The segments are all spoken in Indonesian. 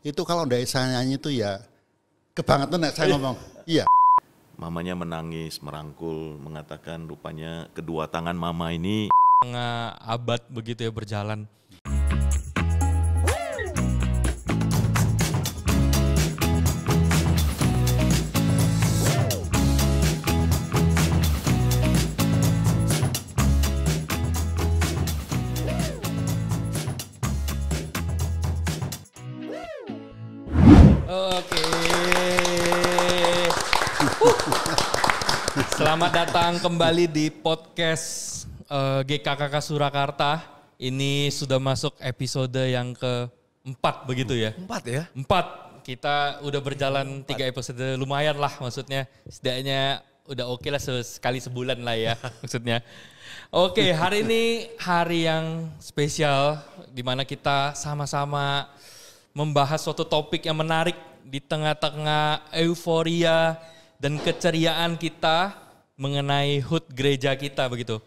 Itu kalau ndak saya nyanyi itu ya kebangetan saya ngomong. Iya. Mamanya menangis, merangkul, mengatakan rupanya kedua tangan mama ini Tengah abad begitu ya berjalan. Oke. Selamat datang kembali di podcast GKKK Surakarta. Ini sudah masuk episode yang keempat begitu ya? 4 ya? 4. Kita udah berjalan 3 episode, lumayan lah maksudnya. Setidaknya udah oke lah sekali sebulan lah ya maksudnya. Oke, hari ini hari yang spesial di mana kita sama-sama membahas suatu topik yang menarik di tengah-tengah euforia dan keceriaan kita mengenai HUT gereja kita begitu.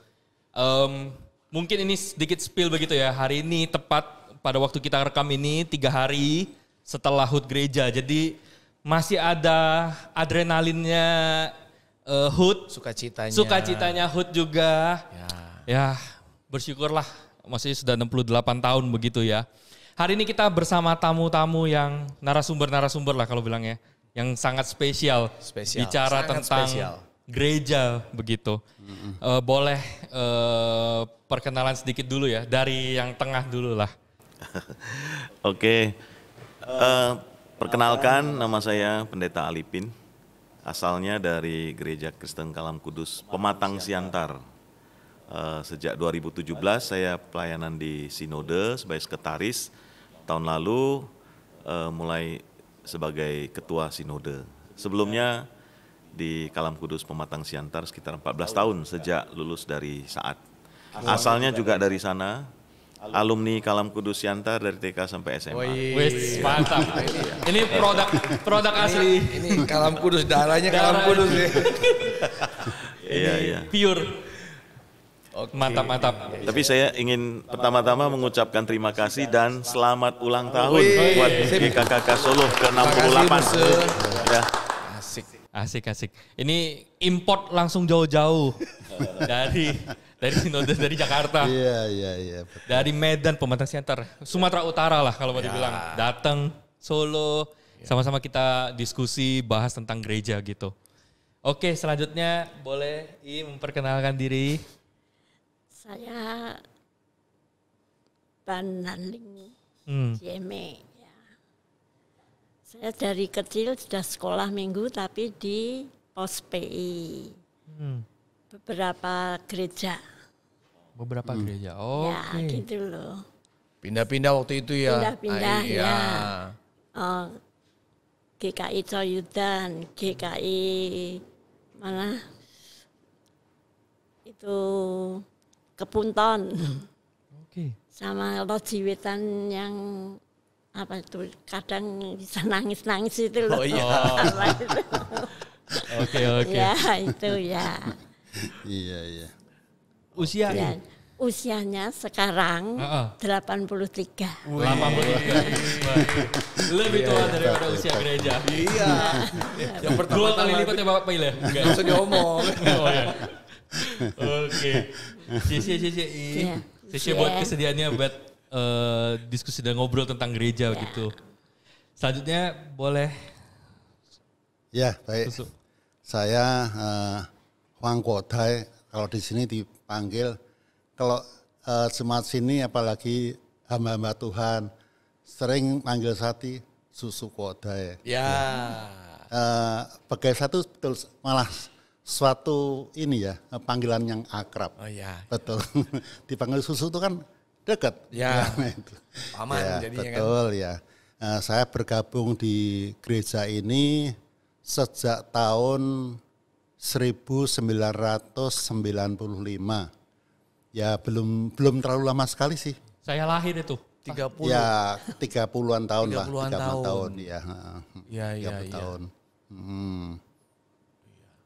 Mungkin ini sedikit spill begitu ya, hari ini tepat pada waktu kita rekam ini 3 hari setelah HUT gereja. Jadi masih ada adrenalinnya HUT. Sukacitanya HUT juga. Ya bersyukurlah, maksudnya sudah 68 tahun begitu ya. Hari ini kita bersama tamu-tamu yang narasumber-narasumber lah kalau bilang ya. Yang sangat spesial. Bicara sangat tentang gereja begitu. Boleh perkenalan sedikit dulu ya. Dari yang tengah dulu lah. Oke. Perkenalkan, nama saya Pendeta Alipin. Asalnya dari Gereja Kristen Kalam Kudus Pematang Siantar. Sejak 2017 saya pelayanan di Sinode sebagai sekretaris. Tahun lalu mulai sebagai ketua Sinode. Sebelumnya di Kalam Kudus Pematang Siantar sekitar 14 tahun sejak lulus dari Saat. Asalnya juga dari sana. Alumni Kalam Kudus Siantar dari TK sampai SMA. Wis, mantap. Ini produk asli. Ini Kalam Kudus, darahnya Kalam Kudus ya. Iya. Pure. Oke. Mantap. Tapi saya ingin pertama-tama mengucapkan terima kasih dan selamat ulang tahun buat GKKK Solo ke-68. Ya. Asik. Ini import langsung jauh-jauh dari Sinode, dari Jakarta. Iya. Betul. Dari Medan, Pematang Siantar, Sumatera Utara lah kalau mau dibilang. Datang Solo, sama-sama kita diskusi, bahas tentang gereja gitu. Oke, selanjutnya boleh memperkenalkan diri. Saya Banaling Jeme. Ya. Saya dari kecil sudah sekolah minggu tapi di Pos PI. Beberapa gereja. Gereja, Ya gitu loh. Pindah-pindah waktu itu ya? Pindah-pindah ya. GKI Coyudan, GKI mana? Itu Kepunton. Oke. Sama Lojiwetan yang apa itu kadang bisa nangis itu loh. Oh iya. Oke. Ya itu ya. Iya. Usia Ya, usianya sekarang 83. 83. Lebih tua daripada usia gereja. Iya. Yang pertama 2 kali lipat ya Bapak Pil ya? langsung diomong. Oh ya. Oke. Cie buat kesediaannya buat diskusi dan ngobrol tentang gereja gitu. Selanjutnya boleh. Ya, baik. Susu. Saya Huang Kodai, kalau di sini dipanggil, kalau jemaat sini apalagi hamba-hamba Tuhan sering panggil Sati Susu Kodai. Ya. Bagai satu betul malah suatu ini ya, panggilan yang akrab. Oh ya. Betul. Dipanggil Susu itu kan dekat. Ya. Itu. Aman Ya, jadinya betul ya. Saya bergabung di gereja ini sejak tahun 1995. Ya belum terlalu lama sekali sih. Saya lahir itu. 30. Ya 30-an tahun lah. 30-an 30 tahun. Ya. Iya. 30 tahun.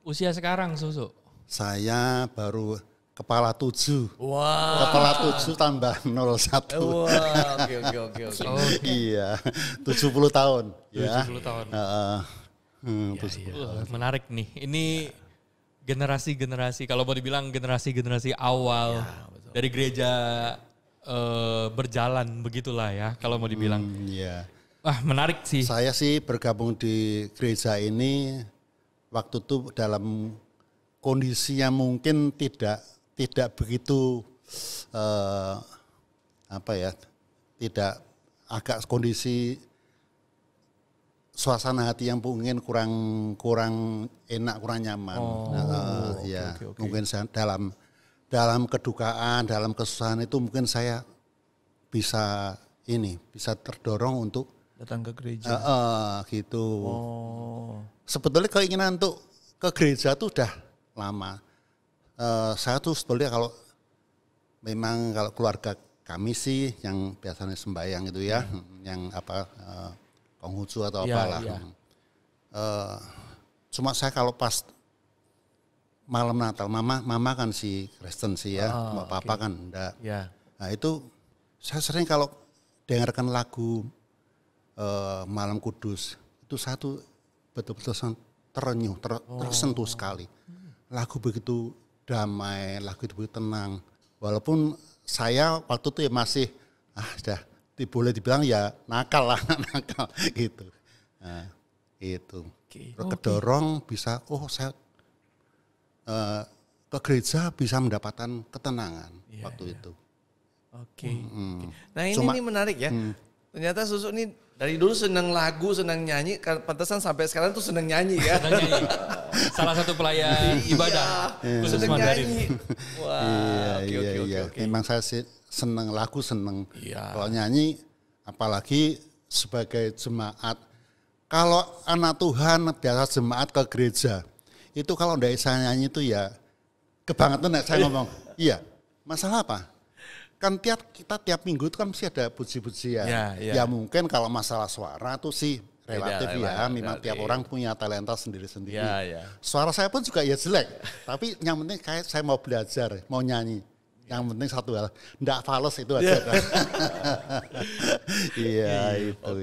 Usia sekarang Susu? Saya baru kepala 7. Wah. Kepala 7 tambah 01. Wah, oke. Iya, 70 tahun. 70 tahun. Menarik nih. Ini generasi-generasi, kalau mau dibilang generasi-generasi awal dari gereja berjalan begitulah ya, kalau mau dibilang. Iya. Wah, menarik sih. Saya sih bergabung di gereja ini waktu itu dalam kondisi yang mungkin tidak begitu tidak agak kondisi suasana hati yang mungkin kurang enak, kurang nyaman. Okay. Mungkin saya dalam kedukaan, dalam kesusahan itu mungkin saya bisa terdorong untuk datang ke gereja. Gitu. Sebetulnya keinginan untuk ke gereja itu udah lama. Saya tuh sebetulnya kalau keluarga kami sih yang biasanya sembahyang itu ya, yang Konghucu atau apalah. Cuma saya kalau pas malam Natal, mama kan si Kristen sih ya, papa kan enggak. Nah itu saya sering kalau dengarkan lagu Malam Kudus, itu saya tuh betul-betul terenyuh, tersentuh sekali. Lagu begitu damai, lagu itu begitu tenang. Walaupun saya waktu itu ya masih boleh dibilang ya nakal gitu. Nah, itu. Kedorong bisa saya ke gereja bisa mendapatkan ketenangan waktu itu. Oke. Nah ini menarik ya. Ternyata Susuk ini dari dulu senang lagu, senang nyanyi, pantesan sampai sekarang tuh senang nyanyi ya. Senang nyanyi. Salah satu pelayan ibadah khusus Mandarin. Wah, iya. Memang saya sih senang lagu, senang. Iya. Kalau nyanyi, apalagi sebagai jemaat. Kalau anak Tuhan biasa jemaat ke gereja, itu kalau tidak saya nyanyi itu ya kebangetan saya ngomong. Iya, masalah apa? Kan kita tiap minggu itu kan mesti ada puji-pujian. Ya mungkin kalau masalah suara itu sih relatif ya. Memang tiap orang punya talenta sendiri-sendiri. Suara saya pun juga ya jelek. Tapi yang penting kayak saya mau belajar, mau nyanyi. Yang penting satu hal, enggak fals itu aja. Iya itu.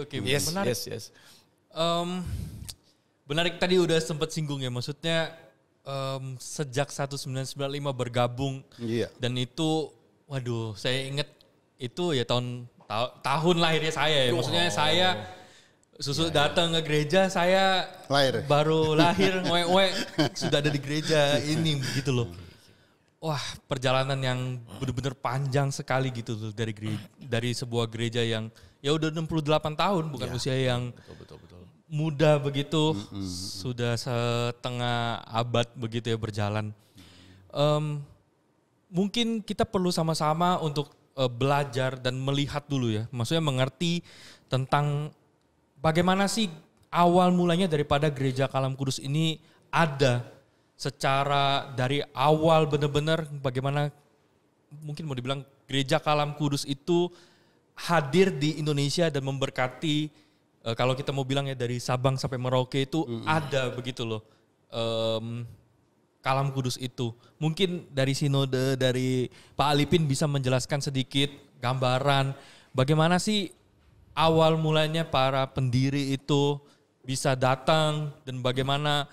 Oke. Menarik. Yes. Menarik tadi udah sempat singgung ya, maksudnya sejak 1995 bergabung dan itu, waduh, saya ingat itu ya tahun lahirnya saya ya, maksudnya saya datang ke gereja, saya baru lahir, sudah ada di gereja ini gitu loh. Wah, perjalanan yang benar-benar panjang sekali gitu tuh dari sebuah gereja yang ya udah 68 tahun, bukan usia yang betul. Muda begitu, sudah setengah abad begitu ya berjalan. Mungkin kita perlu sama-sama untuk belajar dan melihat dulu ya, maksudnya mengerti tentang bagaimana sih awal mulanya daripada Gereja Kalam Kudus ini ada secara dari awal benar-benar bagaimana mungkin mau dibilang Gereja Kalam Kudus itu hadir di Indonesia dan memberkati. Kalau kita mau bilang ya dari Sabang sampai Merauke itu ada begitu loh Kalam Kudus itu. Mungkin dari sinode, dari Pak Alipin bisa menjelaskan sedikit gambaran bagaimana sih awal mulanya para pendiri itu bisa datang dan bagaimana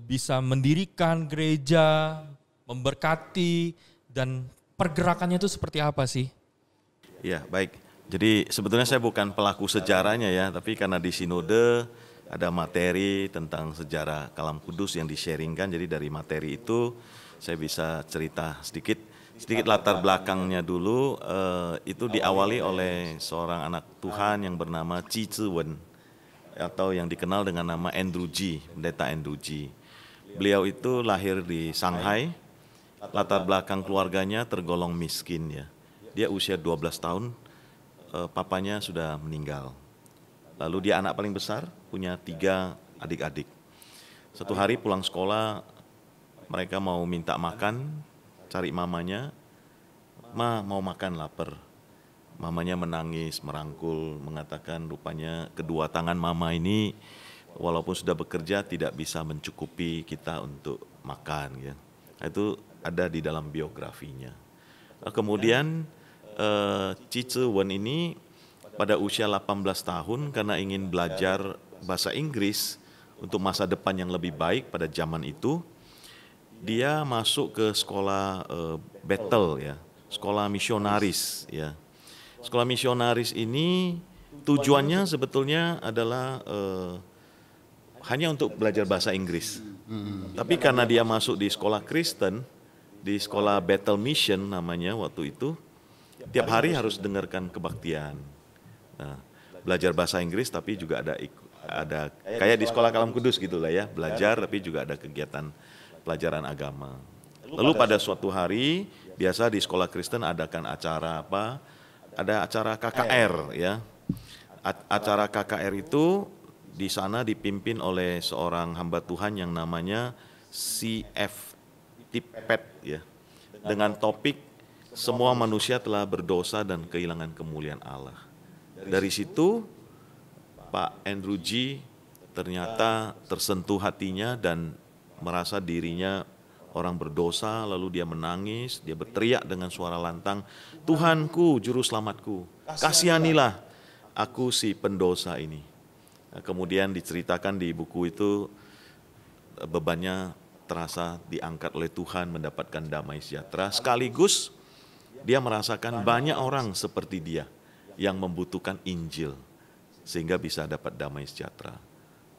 bisa mendirikan gereja, memberkati dan pergerakannya itu seperti apa sih? Ya, baik. Jadi sebetulnya saya bukan pelaku sejarahnya ya, tapi karena di sinode ada materi tentang sejarah Kalam Kudus yang di-sharingkan, jadi dari materi itu saya bisa cerita sedikit latar belakangnya dulu. Itu diawali oleh seorang anak Tuhan yang bernama Chi Tzu Wen, atau yang dikenal dengan nama Andrew G, Pendeta Andrew G. Beliau itu lahir di Shanghai, latar belakang keluarganya tergolong miskin ya. Dia usia 12 tahun, papanya sudah meninggal. Lalu dia anak paling besar, punya 3 adik-adik. Satu hari pulang sekolah, mereka mau minta makan, cari mamanya, "Ma, mau makan, lapar." Mamanya menangis, merangkul, mengatakan rupanya kedua tangan mama ini walaupun sudah bekerja tidak bisa mencukupi kita untuk makan. Ya. Itu ada di dalam biografinya. Kemudian Chi Tzu Wen ini pada usia 18 tahun karena ingin belajar bahasa Inggris untuk masa depan yang lebih baik pada zaman itu, dia masuk ke sekolah Bethel ya, sekolah misionaris ya. Sekolah misionaris ini tujuannya sebetulnya adalah hanya untuk belajar bahasa Inggris. Tapi karena dia masuk di sekolah Kristen, di sekolah Bethel Mission namanya waktu itu, tiap hari harus dengarkan kebaktian. Nah, belajar bahasa Inggris tapi juga ada kayak di sekolah Kalam Kudus gitu lah ya, belajar tapi juga ada kegiatan pelajaran agama. Lalu pada suatu hari, biasa di sekolah Kristen adakan acara apa? Ada acara KKR ya. Acara KKR itu di sana dipimpin oleh seorang hamba Tuhan yang namanya C.F. Tippett ya. Dengan topik semua manusia telah berdosa dan kehilangan kemuliaan Allah. Dari situ Pak Andrew G ternyata tersentuh hatinya dan merasa dirinya orang berdosa, lalu dia menangis, dia berteriak dengan suara lantang, Tuhanku, juru selamatku, kasihanilah aku si pendosa ini. Nah, kemudian diceritakan di buku itu bebannya terasa diangkat oleh Tuhan, mendapatkan damai sejahtera, sekaligus dia merasakan banyak orang seperti dia yang membutuhkan Injil sehingga bisa dapat damai sejahtera.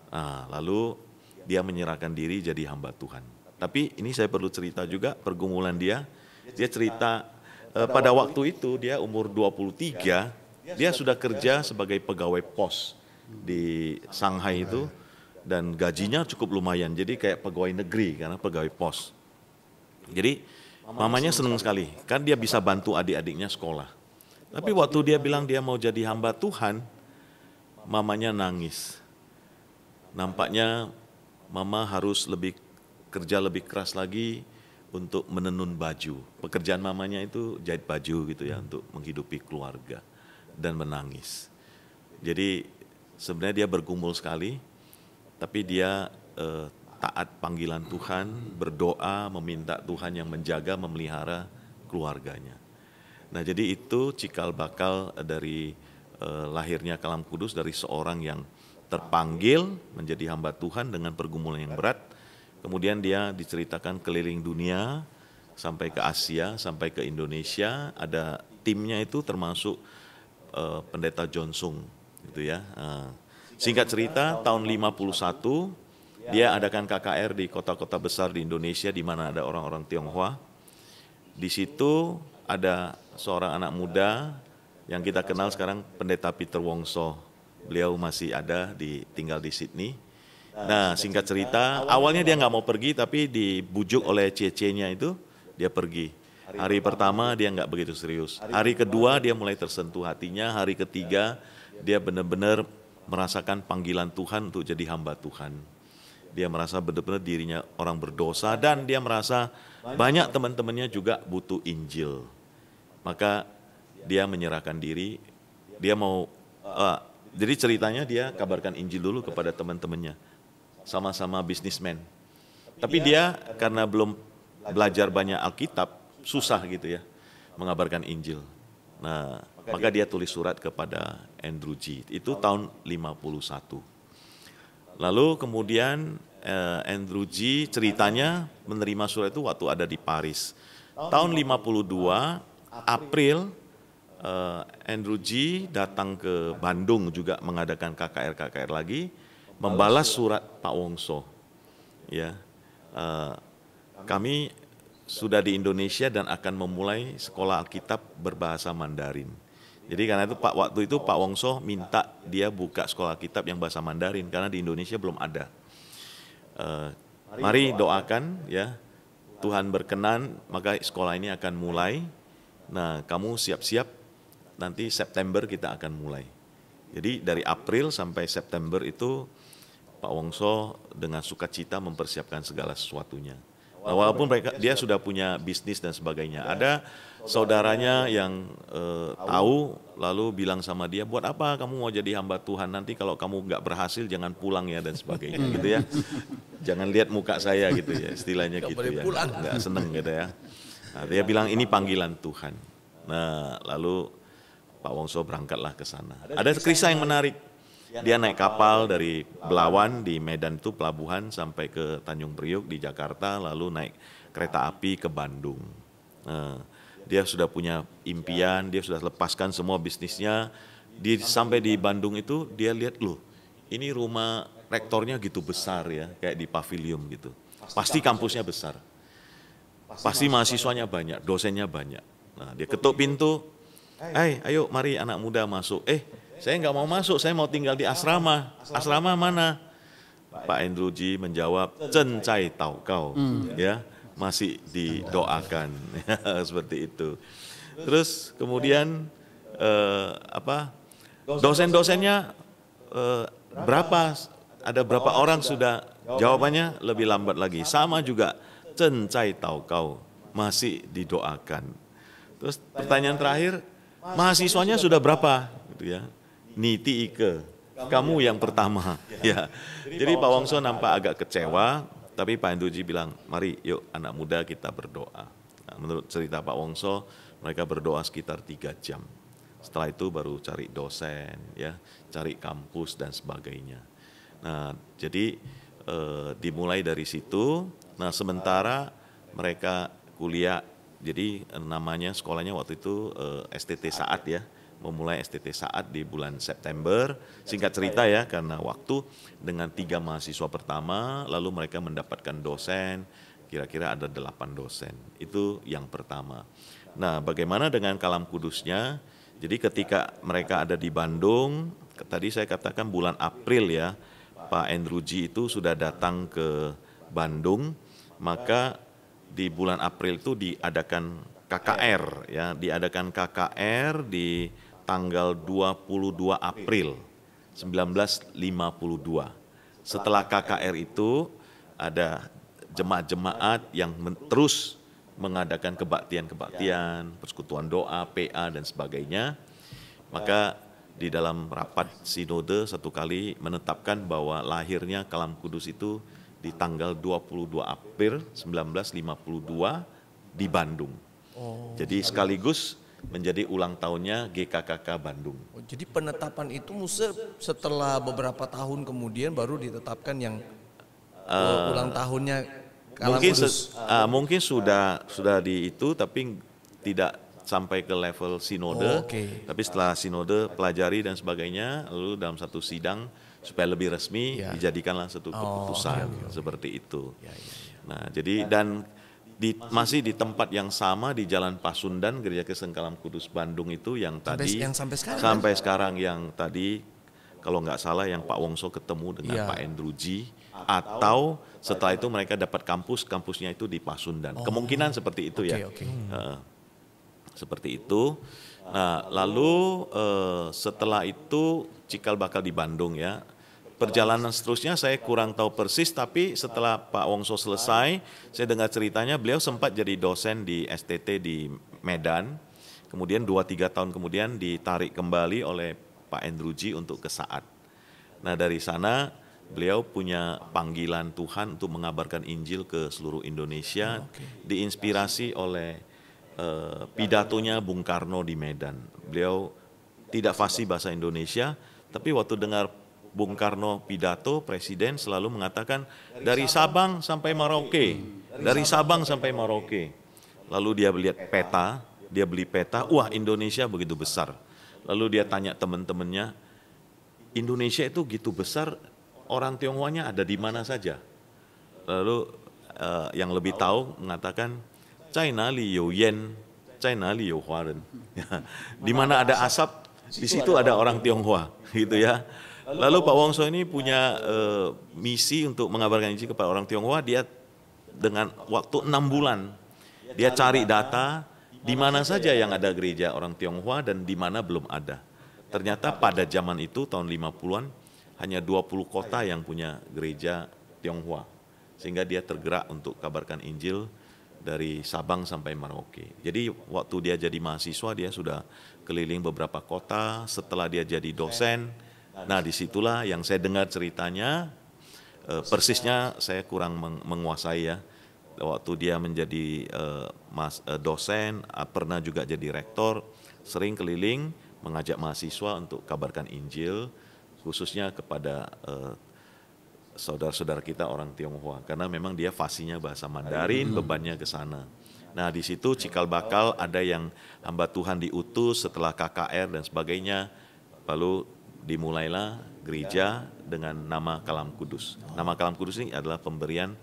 Nah, lalu dia menyerahkan diri jadi hamba Tuhan. Tapi ini saya perlu cerita juga pergumulan dia. Dia cerita pada waktu itu dia umur 23, dia sudah kerja sebagai pegawai pos di Shanghai itu dan gajinya cukup lumayan. Jadi kayak pegawai negeri karena pegawai pos. Jadi mamanya senang sekali kan dia bisa bantu adik-adiknya sekolah. Tapi waktu dia bilang dia mau jadi hamba Tuhan, mamanya nangis. Nampaknya mama harus kerja lebih keras lagi untuk menenun baju. Pekerjaan mamanya itu jahit baju gitu ya untuk menghidupi keluarga dan menangis. Jadi sebenarnya dia bergumul sekali, tapi dia taat panggilan Tuhan, berdoa, meminta Tuhan yang menjaga, memelihara keluarganya. Nah jadi itu cikal bakal dari lahirnya Kalam Kudus dari seorang yang terpanggil menjadi hamba Tuhan dengan pergumulan yang berat. Kemudian dia diceritakan keliling dunia sampai ke Asia, sampai ke Indonesia. Ada timnya itu termasuk pendeta John Sung, gitu ya. Singkat cerita, tahun 51 dia adakan KKR di kota-kota besar di Indonesia di mana ada orang-orang Tionghoa. Di situ ada seorang anak muda yang kita kenal sekarang pendeta Peter Wongso. Beliau masih ada tinggal di Sydney. Nah singkat cerita, awalnya dia nggak mau pergi tapi dibujuk oleh ciece-nya itu, dia pergi. Hari pertama dia nggak begitu serius. Hari kedua dia mulai tersentuh hatinya, hari ketiga dia benar-benar merasakan panggilan Tuhan untuk jadi hamba Tuhan. Dia merasa benar-benar dirinya orang berdosa dan dia merasa banyak teman-temannya juga butuh Injil. Maka dia menyerahkan diri, dia mau, jadi ceritanya dia kabarkan Injil dulu kepada teman-temannya. Sama-sama bisnismen. Tapi dia karena belum belajar banyak Alkitab, susah gitu ya mengabarkan Injil. Nah, maka dia tulis surat kepada Andrew G. Itu tahun 51. Lalu kemudian Andrew G ceritanya menerima surat itu waktu ada di Paris. Tahun 52, April, Andrew G datang ke Bandung juga mengadakan KKR lagi, membalas surat Pak Wongso. Ya, kami sudah di Indonesia dan akan memulai sekolah Alkitab berbahasa Mandarin. Jadi karena itu waktu itu Pak Wongso minta dia buka sekolah Alkitab yang bahasa Mandarin karena di Indonesia belum ada. Mari doakan ya, Tuhan berkenan maka sekolah ini akan mulai. Nah kamu siap-siap, nanti September kita akan mulai. Jadi dari April sampai September itu Pak Wongso dengan sukacita mempersiapkan segala sesuatunya. Nah, walaupun dia sudah punya bisnis dan sebagainya. Ada saudaranya yang tahu lalu bilang sama dia, buat apa kamu mau jadi hamba Tuhan, nanti kalau kamu nggak berhasil jangan pulang ya dan sebagainya gitu ya. jangan lihat muka saya gitu ya, istilahnya gitu ya, nggak seneng gitu ya. Nah, dia bilang ini panggilan Tuhan. Nah, lalu Pak Wongso berangkatlah ke sana. Ada kisah yang menarik. Dia naik kapal dari Belawan di Medan itu pelabuhan sampai ke Tanjung Priuk di Jakarta, lalu naik kereta api ke Bandung. Nah, dia sudah punya impian, dia sudah lepaskan semua bisnisnya. Sampai di Bandung itu dia lihat, loh ini rumah rektornya gitu besar ya, kayak di pavilion gitu. Pasti kampusnya besar. Pasti mahasiswanya banyak, dosennya banyak. Nah, dia ketuk pintu, ayo mari anak muda masuk. Saya nggak mau masuk, saya mau tinggal di asrama. Asrama mana? Pak Andrew G menjawab, Chen Cai Tau Kau, ya, masih didoakan, seperti itu. Terus kemudian dosen-dosennya berapa? Ada berapa orang sudah? Jawabannya lebih lambat lagi. Sama juga, Chen Cai Tau Kau, masih didoakan. Terus pertanyaan terakhir, mahasiswanya sudah berapa? Gitu ya. Niti Ike, kamu yang pertama. Ya. Jadi Pak Wongso nampak agak kecewa, tapi Pak Andrew G bilang, mari yuk anak muda kita berdoa. Nah, menurut cerita Pak Wongso, mereka berdoa sekitar 3 jam. Setelah itu baru cari dosen, ya, cari kampus dan sebagainya. Nah, jadi dimulai dari situ. Nah, sementara mereka kuliah, jadi namanya sekolahnya waktu itu STT Saat ya, memulai STT Saat di bulan September. Singkat cerita ya, karena waktu dengan 3 mahasiswa pertama, lalu mereka mendapatkan dosen, kira-kira ada 8 dosen. Itu yang pertama. Nah, bagaimana dengan Kalam Kudusnya? Jadi ketika mereka ada di Bandung, tadi saya katakan bulan April ya, Pak Andrew G itu sudah datang ke Bandung, maka di bulan April itu diadakan KKR ya, diadakan KKR di tanggal 22 April 1952. Setelah KKR itu ada jemaat-jemaat yang terus mengadakan kebaktian-kebaktian, persekutuan doa, PA dan sebagainya. Maka di dalam rapat sinode satu kali menetapkan bahwa lahirnya Kalam Kudus itu di tanggal 22 April 1952 di Bandung. Jadi sekaligus menjadi ulang tahunnya GKKK Bandung. Jadi penetapan itu setelah beberapa tahun kemudian baru ditetapkan yang ulang tahunnya Kalam Kudus. Mungkin sudah di itu, tapi tidak sampai ke level sinode. Tapi setelah sinode pelajari dan sebagainya, lalu dalam satu sidang supaya lebih resmi dijadikanlah satu keputusan seperti itu. Nah, jadi dan masih di tempat yang sama di Jalan Pasundan, Gereja Kristen Kalam Kudus Bandung itu yang tadi sampai sekarang yang tadi kalau nggak salah yang Pak Wongso ketemu dengan Pak Andrew G, atau setelah itu mereka dapat kampusnya itu di Pasundan. Kemungkinan seperti itu ya. Seperti itu. Nah, lalu setelah itu cikal bakal di Bandung ya. Perjalanan seterusnya saya kurang tahu persis, tapi setelah Pak Wongso selesai, saya dengar ceritanya beliau sempat jadi dosen di STT di Medan. Kemudian 2-3 tahun kemudian ditarik kembali oleh Pak Andrew G untuk ke Saat. Nah, dari sana beliau punya panggilan Tuhan untuk mengabarkan Injil ke seluruh Indonesia, diinspirasi oleh pidatonya Bung Karno di Medan. Beliau tidak fasih bahasa Indonesia, tapi waktu dengar Bung Karno pidato, Presiden selalu mengatakan dari Sabang sampai Merauke, dari Sabang sampai Merauke. Lalu dia lihat peta, dia beli peta, wah Indonesia begitu besar. Lalu dia tanya teman-temannya, Indonesia itu gitu besar, orang Tionghoanya ada di mana saja? Lalu yang lebih tahu mengatakan, China li you yen, China li you huaren. Di mana ada asap, di situ ada orang Tionghoa, gitu ya. Lalu Pak Wongso ini punya misi untuk mengabarkan Injil kepada orang Tionghoa. Dia dengan waktu 6 bulan, dia cari data di mana saja yang ada gereja orang Tionghoa dan di mana belum ada. Ternyata pada zaman itu tahun 50-an hanya 20 kota yang punya gereja Tionghoa. Sehingga dia tergerak untuk kabarkan Injil dari Sabang sampai Merauke. Jadi waktu dia jadi mahasiswa dia sudah keliling beberapa kota. Setelah dia jadi dosen, nah disitulah yang saya dengar ceritanya persisnya saya kurang menguasai ya. Waktu dia menjadi dosen, pernah juga jadi rektor, sering keliling mengajak mahasiswa untuk kabarkan Injil, khususnya kepada saudara-saudara kita orang Tionghoa, karena memang dia fasihnya bahasa Mandarin, bebannya ke sana. Nah di situ cikal bakal ada yang hamba Tuhan diutus setelah KKR dan sebagainya, lalu dimulailah gereja dengan nama Kalam Kudus. Nama Kalam Kudus ini adalah pemberian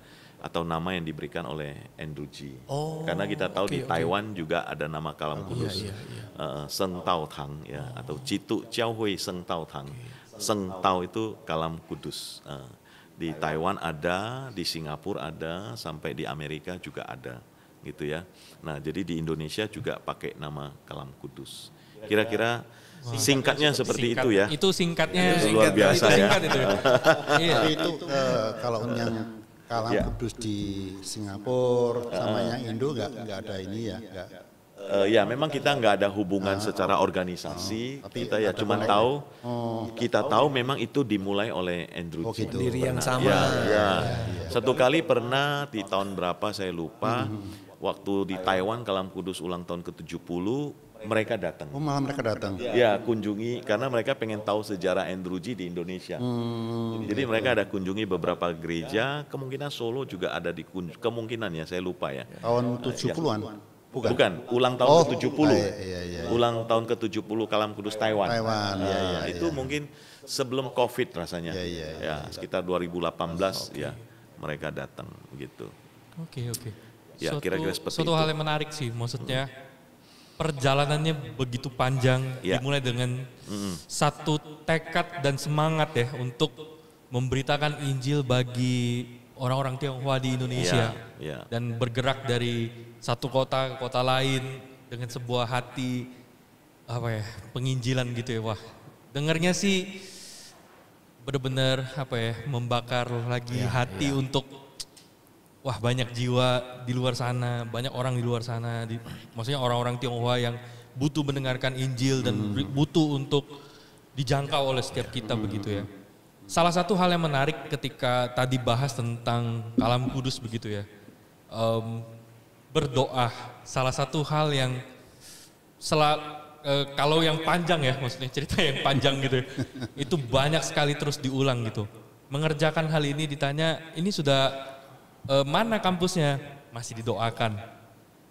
atau nama yang diberikan oleh Andrew G. Karena kita tahu di Taiwan juga ada nama Kalam Kudus, Seng Tao Tang ya, atau Citu Jiao Hui Seng Tao Tang. Seng Tao itu Kalam Kudus. Di Taiwan ada, di Singapura ada, sampai di Amerika juga ada, gitu ya. Nah, jadi di Indonesia juga pakai nama Kalam Kudus. Kira-kira singkatnya seperti itu ya. Itu singkatnya luar biasa ya. Singkat itu. Iya. Tapi itu kalau yang Kalam Kudus di Singapura sama yang Indo nggak ada ini ya. Ya memang kita nggak ada hubungan secara organisasi, kita ya cuma tahu, kita tahu memang itu dimulai oleh Andrew G. Gitu. Diri yang sama. Satu kali pernah di tahun berapa saya lupa, waktu di Taiwan Kalam Kudus ulang tahun ke-70, mereka datang. Oh malah mereka datang. Ya kunjungi karena mereka pengen tahu sejarah Andrew G di Indonesia. Jadi mereka ada kunjungi beberapa gereja, kemungkinan Solo juga ada di kemungkinan ya saya lupa ya. Tahun 70-an. Bukan, ulang tahun ke-70. Iya. Ulang tahun ke-70 Kalam Kudus Taiwan. Itu iya. mungkin sebelum Covid rasanya. Iya. Ya, sekitar 2018 ya mereka datang gitu. Oke. Ya, kira-kira seperti suatu itu. hal yang menarik sih, maksudnya perjalanannya begitu panjang, dimulai dengan satu tekad dan semangat ya untuk memberitakan Injil bagi orang-orang Tionghoa di Indonesia dan bergerak dari satu kota ke kota lain dengan sebuah hati penginjilan gitu ya. Wah, dengarnya sih benar-benar membakar lagi hati untuk banyak jiwa di luar sana, banyak orang di luar sana, maksudnya orang-orang Tionghoa yang butuh mendengarkan Injil dan butuh untuk dijangkau oleh setiap kita begitu ya. Salah satu hal yang menarik ketika tadi bahas tentang Kalam Kudus begitu ya, berdoa. Salah satu hal yang kalau yang panjang ya, maksudnya cerita yang panjang gitu, itu banyak sekali terus diulang gitu. Mengerjakan hal ini ditanya, ini sudah mana kampusnya? Masih didoakan.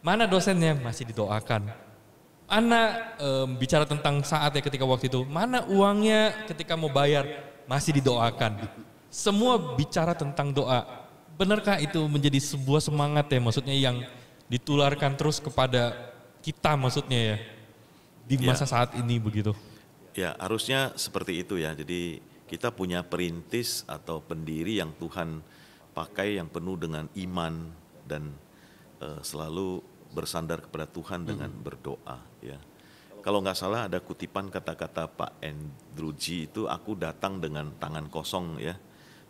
Mana dosennya? Masih didoakan. Mana bicara tentang saatnya ketika waktu itu? Mana uangnya ketika mau bayar? Masih didoakan. Semua bicara tentang doa. Benarkah itu menjadi sebuah semangat ya, maksudnya yang ditularkan terus kepada kita maksudnya ya di masa saat ini begitu? Ya harusnya seperti itu ya. Jadi kita punya perintis atau pendiri yang Tuhan pakai yang penuh dengan iman dan selalu bersandar kepada Tuhan dengan berdoa ya. Kalau nggak salah ada kutipan kata-kata Pak Andrew G itu, aku datang dengan tangan kosong ya,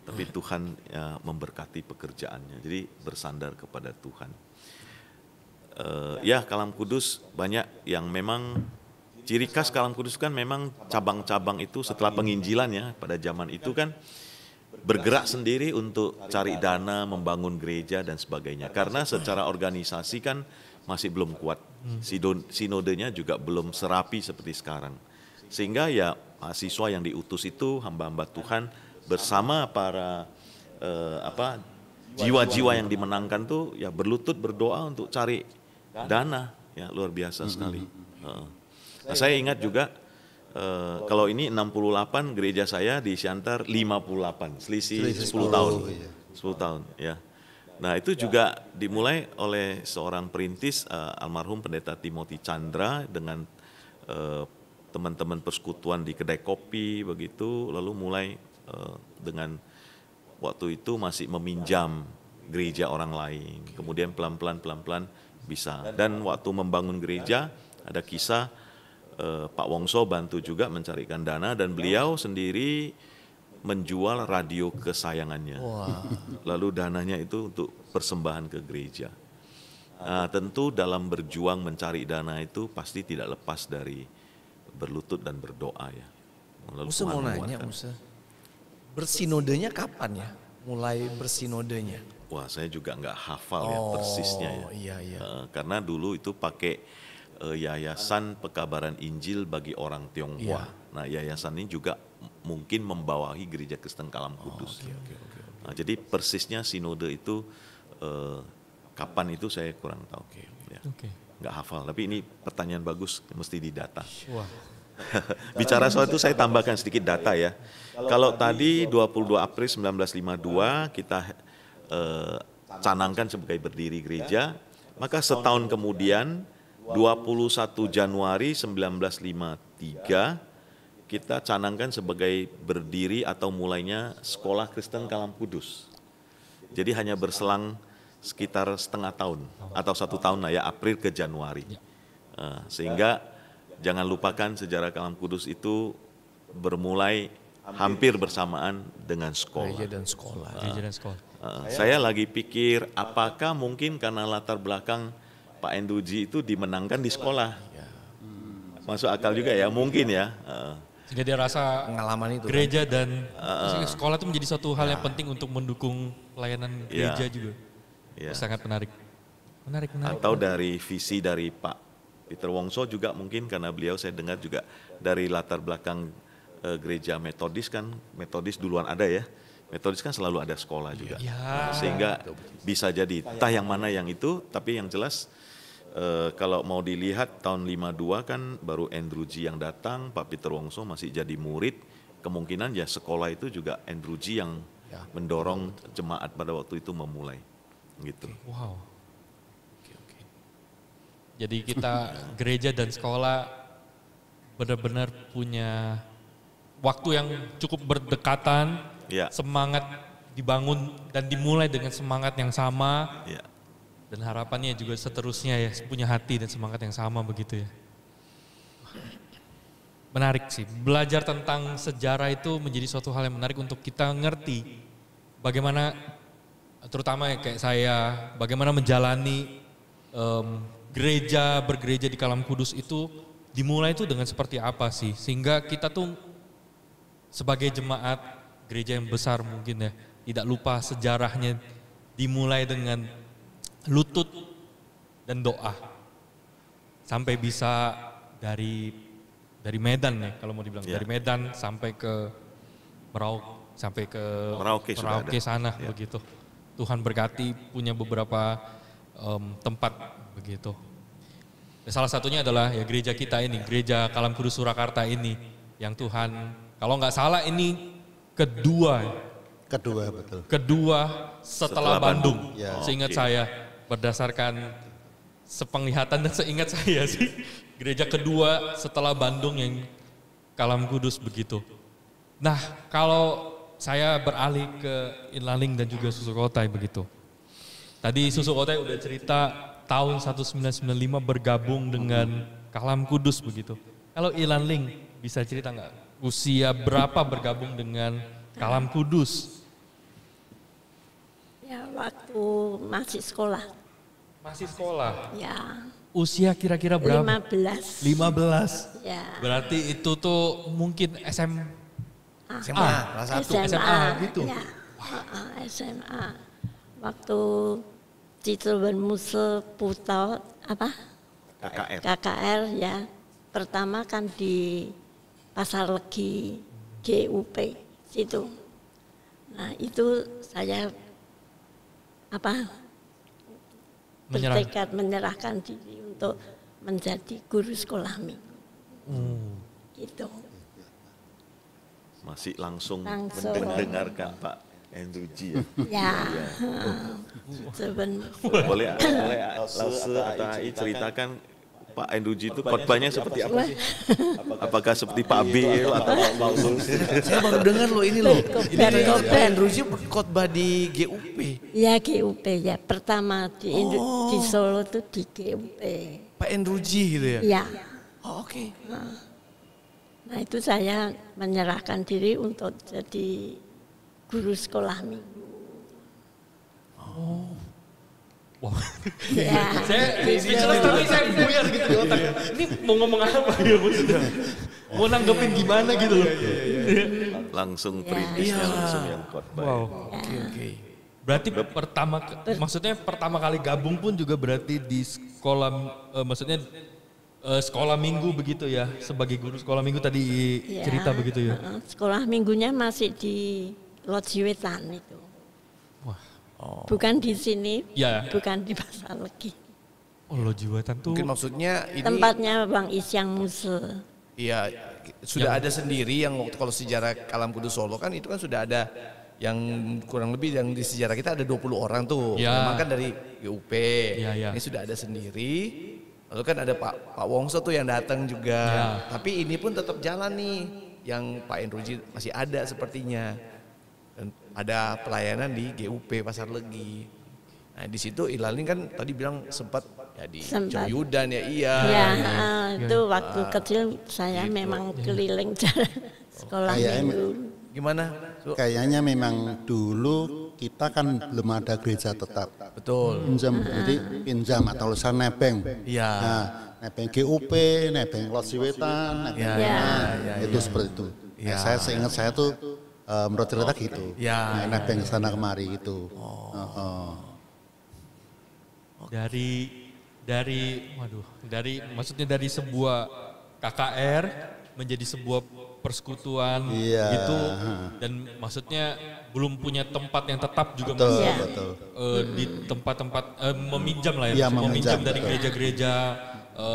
tapi Tuhan ya, memberkati pekerjaannya. Jadi bersandar kepada Tuhan. Ya Kalam Kudus banyak yang memang ciri khas Kalam Kudus kan memang cabang-cabang itu setelah penginjilan ya pada zaman itu kan bergerak sendiri untuk cari dana, membangun gereja dan sebagainya. Karena secara organisasi kan masih belum kuat. Sinodenya juga belum serapi seperti sekarang. Sehingga ya mahasiswa yang diutus itu hamba-hamba Tuhan bersama para jiwa-jiwa yang dimenangkan tuh ya berlutut berdoa untuk cari dana ya luar biasa sekali. Nah, saya ingat juga kalau ini 68 gereja saya di Siantar 58, selisih 10 tahun. 10 tahun ya. Nah itu juga dimulai oleh seorang perintis almarhum Pendeta Timothy Chandra dengan teman-teman persekutuan di kedai kopi begitu, lalu mulai dengan waktu itu masih meminjam gereja orang lain, kemudian pelan-pelan bisa. Dan waktu membangun gereja ada kisah Pak Wongso bantu juga mencarikan dana dan beliau sendiri menjual radio kesayangannya. Lalu dananya itu untuk persembahan ke gereja. Nah, tentu dalam berjuang mencari dana itu pasti tidak lepas dari berlutut dan berdoa ya. Musa mau nanya, Musa, bersinodenya kapan ya? mulai bersinodenya? Wah, saya juga nggak hafal ya persisnya ya. Iya. Karena dulu itu pakai Yayasan Pekabaran Injil bagi Orang Tionghoa. Nah, yayasan ini juga mungkin membawahi Gereja Kristen Kalam Kudus. Nah, jadi persisnya sinode itu kapan itu saya kurang tahu. Nggak hafal, tapi ini pertanyaan bagus, mesti didata. Bicara soal itu saya tambahkan sedikit data ya. Kalau tadi 22 April 1952 kita canangkan sebagai berdiri gereja, maka setahun kemudian 21 Januari 1953 kita canangkan sebagai berdiri atau mulainya Sekolah Kristen Kalam Kudus. Jadi hanya berselang sekitar setengah tahun atau 1 tahun lah ya, April ke Januari. Sehingga jangan lupakan sejarah Kalam Kudus itu bermulai hampir bersamaan dengan sekolah. Gereja dan sekolah. Saya lagi pikir apakah mungkin karena latar belakang Pak Andrew G itu dimenangkan di sekolah. Masuk akal juga ya, mungkin ya. Sehingga dia rasa pengalaman itu gereja dan sekolah itu menjadi suatu hal yang penting untuk mendukung pelayanan gereja juga. Sangat menarik. Atau dari visi dari Pak Peter Wongso juga mungkin, karena beliau saya dengar juga dari latar belakang gereja Metodis kan, Metodis duluan ada ya. Metodis kan selalu ada sekolah juga. Sehingga bisa jadi entah yang mana yang itu, tapi yang jelas kalau mau dilihat tahun 52 kan baru Andrew G yang datang, Pak Peter Wongso masih jadi murid, kemungkinan ya sekolah itu juga Andrew G yang mendorong jemaat pada waktu itu memulai gitu. Wow. Jadi kita gereja dan sekolah benar-benar punya waktu yang cukup berdekatan, semangat dibangun dan dimulai dengan semangat yang sama. Dan harapannya juga seterusnya ya, punya hati dan semangat yang sama begitu ya. Menarik sih, belajar tentang sejarah itu menjadi suatu hal yang menarik untuk kita ngerti bagaimana, terutama ya kayak saya, bagaimana menjalani bergereja di Kalam Kudus itu dimulai itu dengan seperti apa sih. Sehingga kita tuh sebagai jemaat gereja yang besar mungkin ya, tidak lupa sejarahnya dimulai dengan lutut dan doa sampai bisa dari Medan ya, kalau mau dibilang dari Medan sampai ke Merauke sana begitu. Tuhan berkati punya beberapa tempat begitu. Dan salah satunya adalah ya gereja kita ini, Gereja Kalam Kudus Surakarta ini, yang Tuhan kalau nggak salah ini kedua setelah Bandung. Seingat saya, berdasarkan sepenglihatan dan seingat saya sih, gereja kedua setelah Bandung yang Kalam Kudus begitu. Nah, kalau saya beralih ke Inlaling dan juga Susu Kotai begitu. Tadi Susu Kotai udah cerita tahun 1995 bergabung dengan Kalam Kudus begitu. Kalau Inlaling bisa cerita nggak usia berapa bergabung dengan Kalam Kudus? Ya, waktu masih sekolah. Ya. Usia kira-kira berapa? 15. Ya. Berarti itu tuh mungkin SMA kelas 1. SMA gitu. Ya. SMA. Waktu Cito Bermuse Puto KKR ya. Pertama kan di Pasar Legi GUP situ. Nah, itu saya bertekad menyerahkan diri untuk menjadi guru sekolah minggu. Gitu. Masih langsung mendengarkan Pak Andrew G ya. Boleh Lause atau AI ceritakan Pak Andrew G itu khotbahnya seperti apa sih? Apakah seperti Pak B atau Pak Usul? Saya baru dengar loh ini loh. Ini Andrew G khotbah di GUP. Ya GUP ya. Pertama di Solo tuh di GUP. Pak Andrew G gitu ya? Ya. Oh, oke. Nah itu saya menyerahkan diri untuk jadi guru sekolah minggu. Wow. Ya. saya buyar gitu di otak. Ini mau ngomong apa ya maksudnya? Mau nanggepin gimana gitu loh. langsung perintisnya langsung yang khotbah. Wow. Oke. Berarti maksudnya pertama kali gabung pun juga berarti di sekolah, maksudnya sekolah minggu begitu ya, sebagai guru sekolah minggu tadi cerita begitu ya. Sekolah minggunya masih di Lodji Wetan itu. Wah. Bukan di sini, Ya. bukan di Pasar Legi. Oh, Lodji Wetan tuh. Mungkin maksudnya ini Tempatnya Bang Isyang Muse. iya sudah ada sendiri yang waktu kalau sejarah Kalam Kudus Solo kan itu kan sudah ada yang kurang lebih yang di sejarah kita ada 20 orang tuh. Ya. Memang kan dari GUP. Ya. Ini sudah ada sendiri. Lalu kan ada Pak Wongso tuh yang datang juga. Ya. Tapi ini pun tetap jalan nih. Yang Pak Endruji masih ada sepertinya. Dan ada pelayanan di GUP Pasar Legi. Nah di situ Ilaling kan tadi bilang sempat ya di Coyudan ya iya. Ya, itu waktu kecil saya memang keliling jalan sekolah minggu. Gimana? Kayaknya memang dulu kita kan belum ada gereja tetap. Betul. Pinjam atau tulisan nebeng. Iya. Nah, nebeng GUP, nebeng Lodji Wetan, nebeng itu seperti itu. Ya. Saya seingat saya tuh menurut cerita gitu. Ya. Nebeng sana kemari gitu. Maksudnya dari sebuah KKR menjadi sebuah persekutuan gitu, dan maksudnya belum punya tempat yang tetap juga Betul. Di tempat-tempat meminjam lah ya, Iya, meminjam meminjam, dari betul. gereja-gereja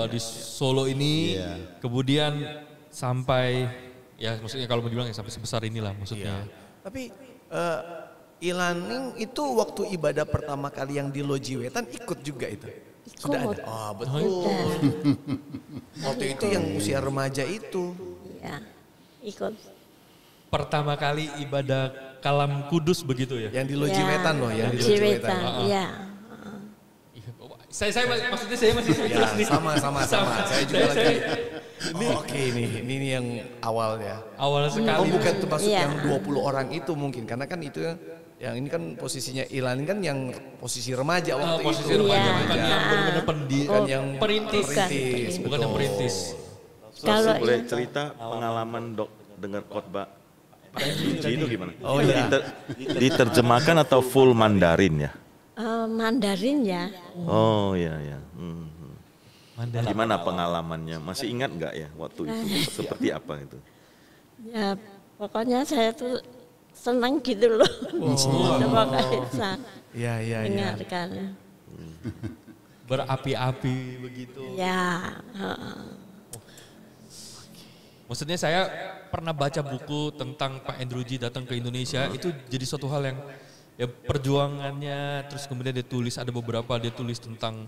di Solo ini, kemudian sampai ya maksudnya kalau mau dibilang ya sampai sebesar inilah maksudnya. Tapi Ilaning itu waktu ibadah pertama kali yang di Lodji Wetan ikut juga itu? Sudah ada? Oh betul. Waktu itu yang usia remaja itu. Ya, ikut. Pertama kali ibadah Kalam Kudus begitu ya? Yang di Lodji Wetan loh, yang di Lodji Lodji Wetan. Wetan, ya. Saya maksudnya saya masih Ya, nih. sama. Saya juga lagi. Oke, ini yang awal ya. Awal sekali. Oh bukan termasuk Iya. yang 20 orang itu mungkin. Karena kan itu yang ini kan posisinya Ilaning kan yang posisi remaja waktu posisi itu. remaja, Iya. bukan yang benar-benar Bukan yang perintis. Bukan yang betul. perintis. Kalau Boleh yang- cerita pengalaman Dok dengar khotbah itu gimana? Oh iya. Diterjemahkan atau full Mandarin ya? Mandarin ya. Oh iya. Mandarin. Gimana pengalamannya? Masih ingat nggak ya waktu itu? Seperti apa itu? Ya, pokoknya saya tuh senang gitu loh. Pokoknya bisa Iya. dengarkan. Berapi-api begitu. Ya, Maksudnya saya pernah baca buku tentang Pak Endruji datang ke Indonesia, itu jadi suatu hal yang ya perjuangannya, terus kemudian dia tulis tentang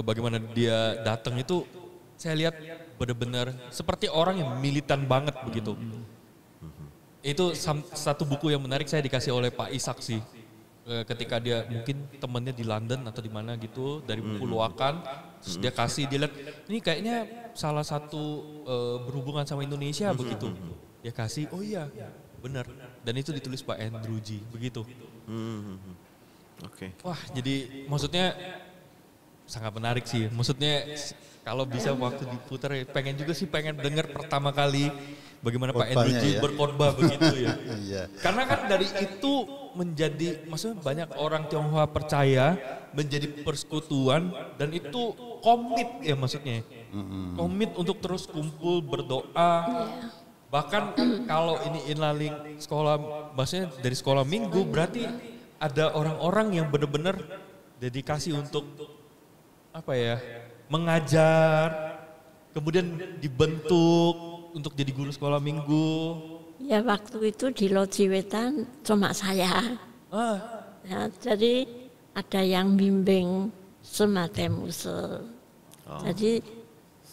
bagaimana dia datang itu, saya lihat benar-benar seperti orang yang militan banget begitu. Itu satu buku yang menarik, saya dikasih oleh Pak Ishak sih. Ketika dia mungkin temennya di London atau di mana gitu, dari buku Luakan, terus dia kasih, dia lihat ini kayaknya salah satu berhubungan sama Indonesia begitu. Dia kasih, oh iya benar, dan itu ditulis Pak Endruji begitu. Oke. Wah, jadi maksudnya sangat menarik sih. Maksudnya kalau bisa waktu diputar, pengen dengar pertama kali bagaimana Pak Endruji berkhotbah begitu ya. Iya. Karena kan dari itu menjadi, maksudnya banyak orang Tionghoa percaya menjadi persekutuan, dan itu komit ya maksudnya. Komit untuk terus kumpul berdoa. Bahkan kalau ini Ilaling sekolah, maksudnya dari sekolah minggu, berarti ada orang-orang yang benar-benar dedikasi untuk apa ya, mengajar, kemudian dibentuk untuk jadi guru sekolah minggu. ya waktu itu di Lodji Wetan cuma saya. Ya, jadi ada yang bimbing semacam Muse. Jadi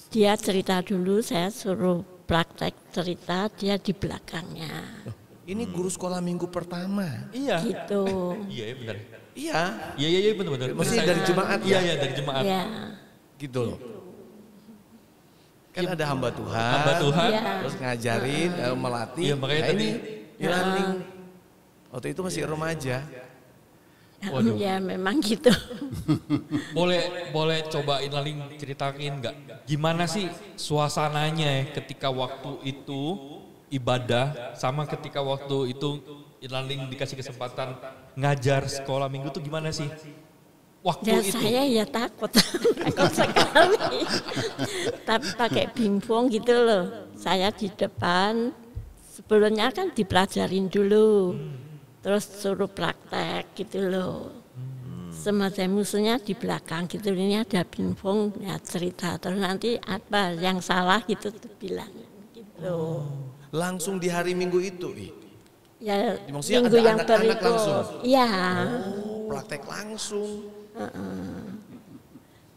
dia cerita dulu, saya suruh praktek cerita, dia di belakangnya. Ini guru sekolah minggu pertama. Iya. Gitu. Iya, benar. Iya. Iya, benar-benar. Maksudnya dari jemaat ya? Iya, dari jemaat. Ya. Gitu loh. Kan ada hamba Tuhan. Hamba Tuhan. Ya. Terus ngajarin, melatih. Iya, makanya Nah, tadi ini Ilaning. Waktu itu masih remaja. Waduh. Ya memang gitu. boleh coba Ilaling ceritain nggak gimana sih suasananya ketika waktu itu ibadah sama ketika waktu itu Inlaning dikasih kesempatan ngajar sekolah minggu tuh gimana sih? Waktu Ya itu. saya ya takut, takut sekali. Tapi pakai bimbang gitu loh. Saya di depan, sebelumnya kan dipelajarin dulu. Terus suruh praktek gitu loh. Semacam musuhnya di belakang gitu. Ini ada bimbang ya cerita. Terus nanti apa yang salah gitu tuh bilang gitu. Langsung di hari Minggu itu, Ya maksudnya minggu ada yang anak-anak berikut. langsung? Iya. Praktek langsung.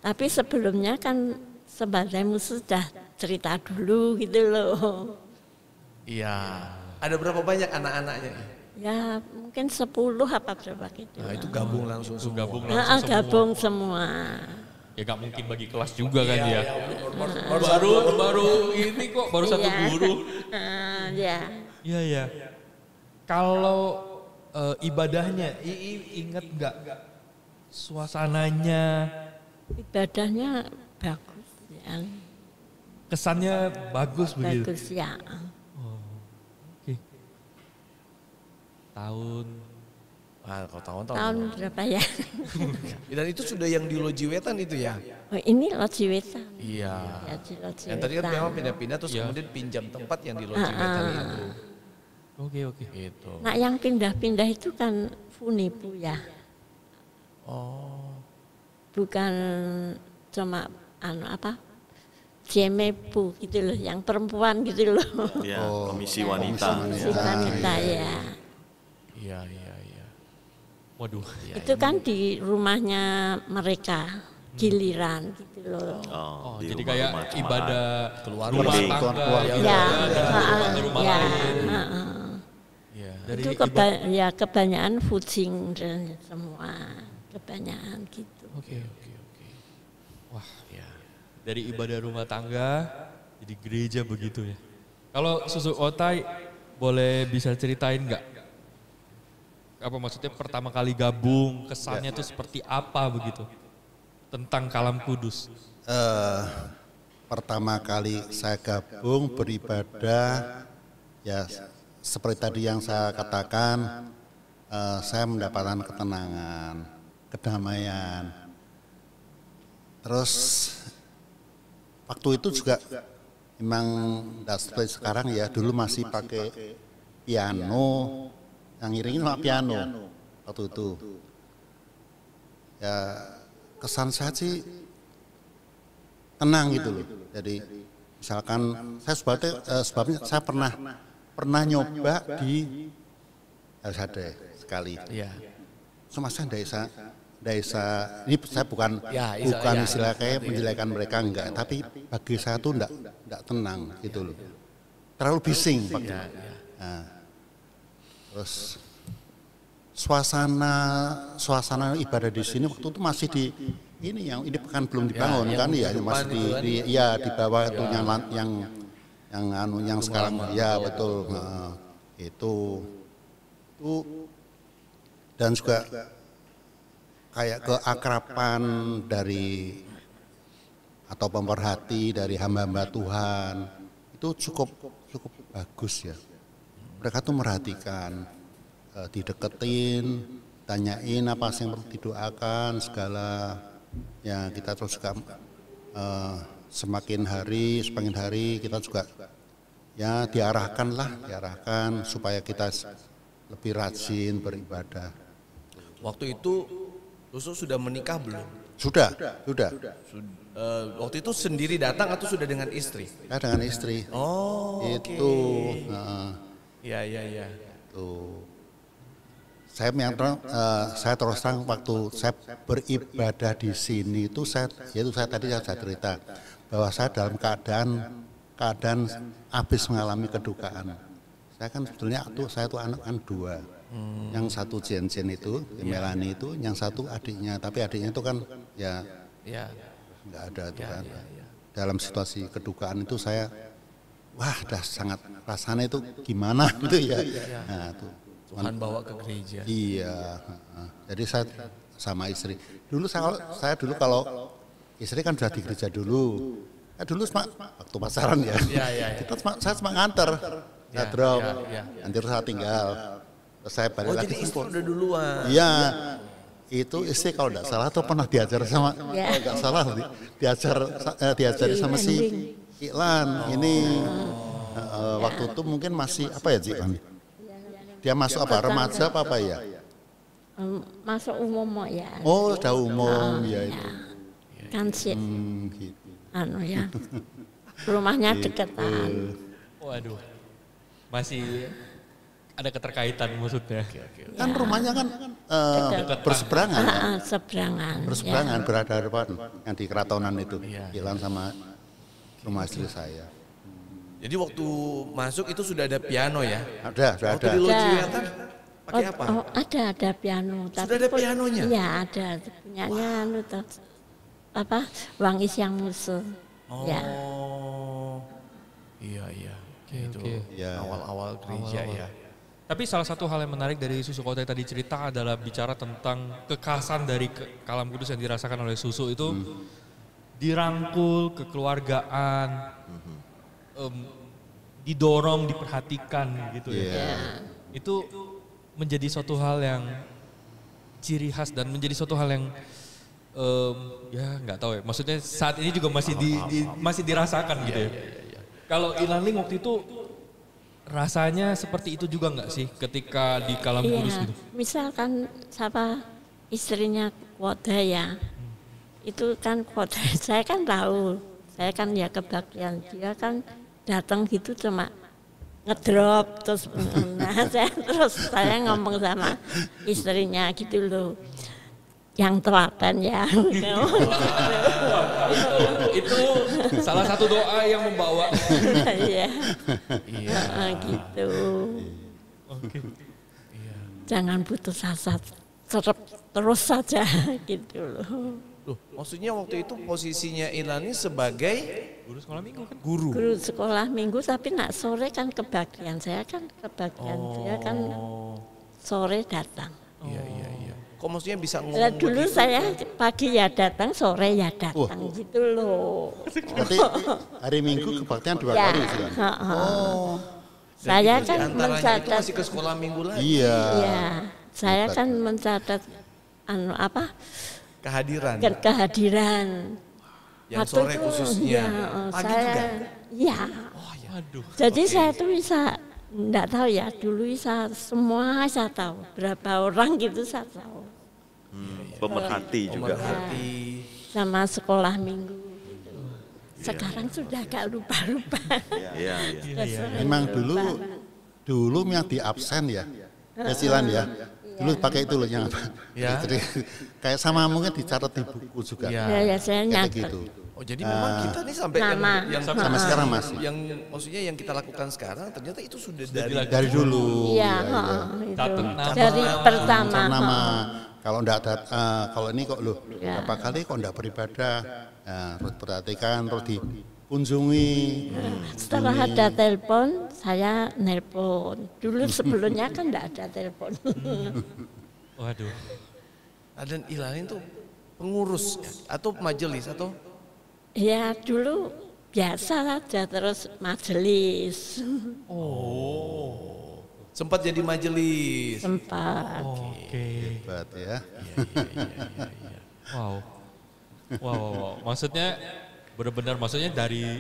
Tapi sebelumnya kan sebadaimu sudah cerita dulu gitu loh. Iya. Ada berapa banyak anak-anaknya? Ya mungkin 10 apa berapa gitu. Nah, itu gabung langsung semua. Gabung semua. Ya gak mungkin bagi kelas juga kan Iya, ya. Baru ini kok baru satu guru. Ya. Iya ya. Kalau ibadahnya ingat nggak suasananya? Ibadahnya bagus ya. Kesannya bagus begitu. Bagus ya. Oke. Tahun Wah, kalau tahun-tahun. Tahun berapa ya? Dan itu sudah yang di Loji Wetan itu ya? Oh, ini Loji Wetan. Iya. Ya, di Loji Yang tadi kan Wetan. memang pindah-pindah terus kemudian pinjam tempat yang di Loji Wetan itu. Oke. Gitu. Nah yang pindah-pindah itu kan Funipu ya. Oh. Bukan cuma Jemepu gitu loh, yang perempuan gitu loh. Ya, komisi wanita. Si wanita ya. Iya. waduh. Itu kan di rumahnya mereka giliran gitu loh. Oh, di Jadi rumah-rumah kayak jemaat. ibadah Keluar rumah Building. tangga Keluarga. Ya, ke rumah ya, lain. Iya. Dari itu kebanyakan fucing dan semua kebanyakan gitu. Oke. Wah, Iya. dari ibadah rumah tangga jadi gereja begitu ya. Kalau Susu Otai boleh bisa ceritain nggak? Apa maksudnya pertama kali gabung, kesannya tuh seperti apa begitu? Tentang Kalam Kudus. Pertama kali saya gabung beribadah, ya seperti tadi yang saya katakan, saya mendapatkan ketenangan, kedamaian. Terus waktu itu juga memang tidak seperti sekarang ya, dulu masih pakai piano, yang iringin sama piano waktu itu. Ya kesan saya sih tenang gitu loh. Jadi misalkan saya sebabnya saya pernah nyoba di Elsade sekali. Iya. Cuma saya desa ini saya bukan istilah kayak menjelekan mereka enggak, tapi bagi saya tuh enggak tenang gitu loh. Terlalu bising waktu. Nah, terus suasana ibadah di sini waktu itu masih di ini kan belum dibangun kan ya, masih di bawah itu yang sekarang ya betul. Itu dan juga kayak keakraban dari atau pemerhati dari hamba-hamba Tuhan itu cukup bagus ya. Mereka tuh merhatikan, dideketin, tanyain apa sih yang perlu didoakan segala. Ya kita terus juga semakin hari kita juga ya diarahkan supaya kita lebih rajin beribadah. Waktu itu Susu sudah menikah belum? Sudah. Waktu itu sendiri datang atau sudah dengan istri? Ya dengan istri. Oh, itu. Iya. Tuh. Saya terus terang waktu saya beribadah di sini itu saya tadi saya cerita bahwa saya dalam keadaan habis mengalami kedukaan. Saya kan sebetulnya saya tuh anak kan dua. Yang satu Jen itu, Melani itu, yang satu adiknya. Tapi adiknya itu kan ya nggak ada itu kan. Dalam situasi kedukaan itu saya, dah sangat rasanya itu gimana gitu ya. Nah, tuh. Tuhan bawa ke gereja. Iya. Jadi saya sama istri. Dulu saya kalau istri kan sudah di gereja dulu. Dulu waktu pacaran ya. Iya. Saya cuma nganter. saya drop, nanti terus saya tinggal, terus saya balik lagi. Jadi istri udah duluan. Iya, itu istri kalau tidak salah tuh pernah diajar sama, kalau nggak salah diajari sama si Iklan. Ini waktu itu mungkin masih apa ya Iklan? Dia masuk apa, remaja apa ya? Masuk umum ya. Oh, sudah umum ya itu. Kan sih, Gitu. ya, rumahnya deketan. Waduh, masih ada keterkaitan maksudnya. Kan rumahnya kan berseberangan ya. Seberangan. Berseberangan, berhadapan yang di keratonan itu. Iklan sama rumah istri saya. Jadi waktu masuk itu sudah ada piano ya? Ada, sudah Waktu ada. di Loji Wetan pakai apa? Ada piano. Sudah ada pianonya? Iya ada, punyanya Wangi Siang Musuh. Oh, ya. Iya. Itu Ya. awal-awal gereja ya. Tapi salah satu hal yang menarik dari Susu Kota tadi cerita adalah bicara tentang kekhasan dari Kalam Kudus yang dirasakan oleh Susu itu dirangkul, kekeluargaan, didorong, diperhatikan gitu ya. Itu menjadi suatu hal yang ciri khas dan menjadi suatu hal yang ya nggak tahu ya. Maksudnya saat ini juga masih masih dirasakan gitu ya. Kalau Ilaling waktu itu rasanya seperti itu juga nggak sih ketika di Kalam Kudus gitu? Misalkan istrinya Koda ya, itu kan Koda, saya kan tahu, saya kan ya kebaktian, dia kan datang gitu cuma ngedrop terus, saya ngomong sama istrinya gitu loh, yang telaten ya. Itu salah satu doa yang membawa. Iya. Gitu. Oke. Jangan putus asa, terus saja gitu loh. Loh, maksudnya waktu itu posisinya Ilani sebagai Guru sekolah minggu kan? Guru sekolah minggu, tapi nak sore kan kebaktian, saya kan kebaktian, dia kan sore datang. Iya. Kok maksudnya bisa ngomong Lah dulu begitu? saya pagi ya datang, sore ya datang gitu loh. Nanti hari Minggu kebaktian 2 Ya, kali sih kan? Saya Dan kan itu diantaranya itu mencatat. masih ke sekolah minggu lagi. Iya. Ya, saya kan mencatat Kehadiran kehadiran. yang Waktu sore itu, khususnya. Pagi juga. Iya. Aduh. Jadi saya tuh bisa, enggak tahu ya, dulu bisa semua saya tahu, berapa orang gitu saya tahu. Pemerhati juga. Pemerhati. Sama sekolah minggu gitu. Sekarang sudah agak lupa-lupa. Iya. Memang dulu yang di absen ya, Silan ya. Dulu pakai itu loh yang apa? Ya. Jadi kayak sama mungkin dicatat di buku juga. Ya, saya Kayak nyatet. gitu. Oh jadi memang kita nih sampai Nama. yang Sampai sekarang masih. yang maksudnya yang kita lakukan sekarang ternyata itu sudah dari Dari dulu. Iya, ya. itu. Catat nama. Dari pertama. Nama kalau enggak ada kalau ini kok loh Ya. berapa kali kok enggak beribadah, terus perhatikan, terus dikunjungi. Setelah ada telepon, saya nelpon. Dulu sebelumnya kan enggak ada telepon. Waduh. dan Ilanin tuh pengurus atau majelis atau Ya dulu biasa saja, terus majelis. sempat jadi majelis. Sempat. Oke. Hebat ya. Wow. Maksudnya benar-benar maksudnya dari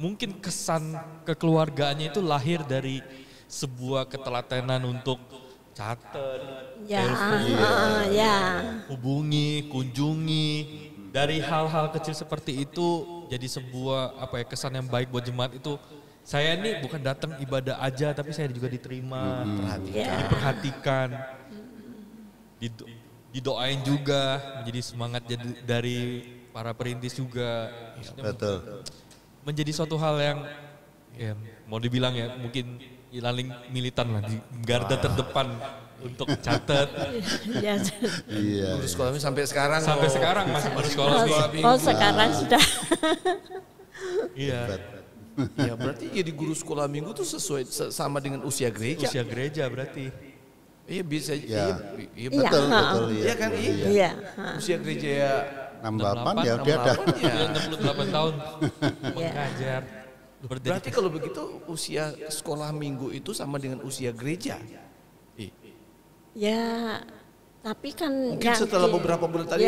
mungkin kesan kekeluargaannya itu lahir dari sebuah ketelatenan untuk catat, Ya, telepon, ya. hubungi, kunjungi. Dari hal-hal kecil seperti itu jadi sebuah kesan yang baik buat jemaat itu. Saya ini bukan datang ibadah aja, tapi saya juga diterima, diperhatikan, didoain juga, menjadi semangat dari para perintis juga. Maksudnya Betul. menjadi suatu hal yang ya, mau dibilang ya mungkin Ilaling militan lah di garda terdepan untuk catat. Ya. Iya. Guru sekolah minggu sampai sekarang. Sampai sekarang masih baru sekolah minggu. Oh sekarang sudah. Iya. Ya berarti jadi guru sekolah minggu tuh sesuai sama dengan usia gereja. Usia gereja berarti. Iya bisa. Ya. Iya Betul, ha. betul. Iya kan? Iya. Iya. Usia gereja ya 68 ya dia ada. 68 ya. 68 tahun mengajar. Berarti kalau begitu usia sekolah minggu itu sama dengan usia gereja? Ya, tapi kan mungkin setelah beberapa bulan tadi,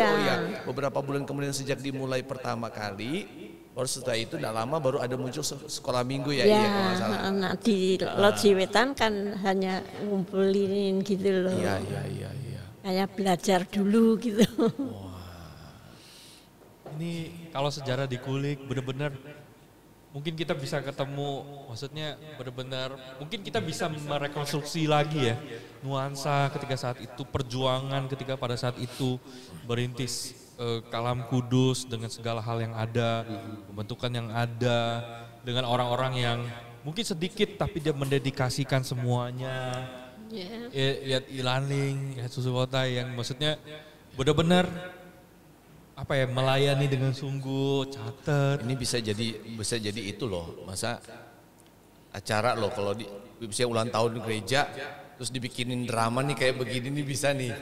beberapa bulan kemudian sejak dimulai pertama kali, baru setelah itu tidak lama baru ada muncul sekolah minggu ya, iya kalau nggak salah. Nah, di Lodji Wetan kan hanya ngumpulin gitu loh. Iya. Kayak belajar dulu gitu. Ini kalau sejarah dikulik benar-benar mungkin kita bisa ketemu, maksudnya benar-benar mungkin kita bisa merekonstruksi lagi ya nuansa ketika saat itu, perjuangan ketika pada saat itu merintis Kalam Kudus dengan segala hal yang ada, pembentukan yang ada, dengan orang-orang yang mungkin sedikit tapi dia mendedikasikan semuanya. Lihat Ilaning, lihat Susu Kota yang maksudnya benar-benar melayani dengan sungguh, catat. Ini bisa jadi itu loh, masa acara loh kalau bisa ulang tahun gereja terus dibikinin drama nih kayak begini nih bisa nih.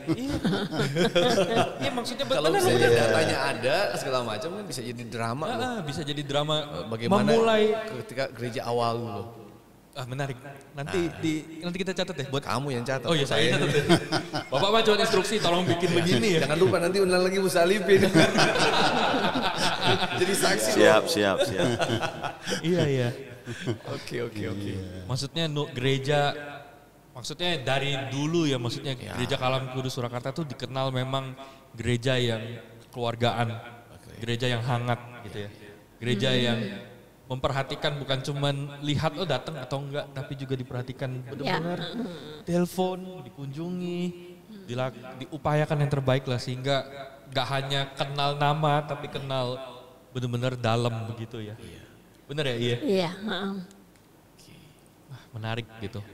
Iya maksudnya kalau misalnya datanya ada segala macam kan bisa jadi drama loh. Bisa jadi drama. Bagaimana memulai ketika gereja awal loh. Menarik. Nanti kita catat deh buat kamu yang catat. Oh iya saya catat deh. Bapak mah cuma instruksi tolong bikin begini ya. Jangan lupa nanti undang lagi Musa Alipin. Jadi saksi. Siap. Iya. Oke. Maksudnya gereja, maksudnya dari dulu ya, maksudnya Gereja Kalam Kudus Surakarta tuh dikenal memang gereja yang keluargaan, gereja yang hangat gitu ya. Gereja yang memperhatikan bukan cuman lihat datang atau enggak, tapi juga diperhatikan benar-benar. Telepon, dikunjungi, diupayakan yang terbaik lah sehingga enggak hanya kenal nama tapi kenal benar-benar dalam begitu ya. Benar ya? Iya. Iya. Menarik gitu.